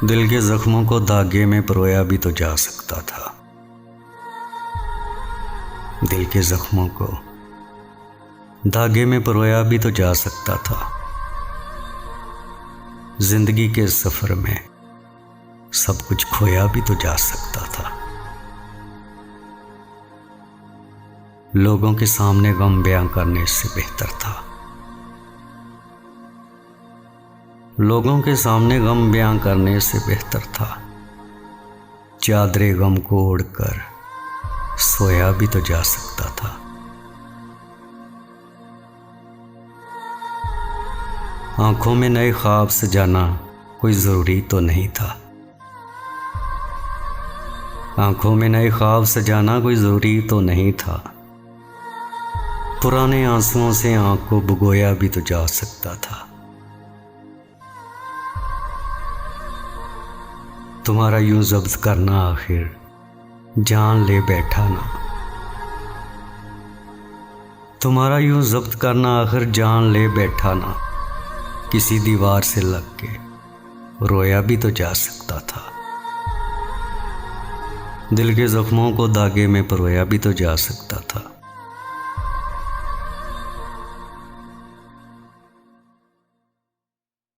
दिल के जख्मों को धागे में परोया भी तो जा सकता था। दिल के जख्मों को धागे में परोया भी तो जा सकता था। जिंदगी के सफर में सब कुछ खोया भी तो जा सकता था। लोगों के सामने गम बयां करने से बेहतर था। लोगों के सामने गम बयां करने से बेहतर था। चादरे गम को ओढ़कर सोया भी तो जा सकता था। आंखों में नए ख्वाब सजाना कोई जरूरी तो नहीं था। आंखों में नए ख्वाब सजाना कोई जरूरी तो नहीं था। पुराने आंसुओं से आंख को भिगोया भी तो जा सकता था। तुम्हारा यूं जब्त करना आखिर जान ले बैठा ना। तुम्हारा यूं जब्त करना आखिर जान ले बैठा ना। किसी दीवार से लग के रोया भी तो जा सकता था। दिल के जख्मों को धागे में परोया भी तो जा सकता था।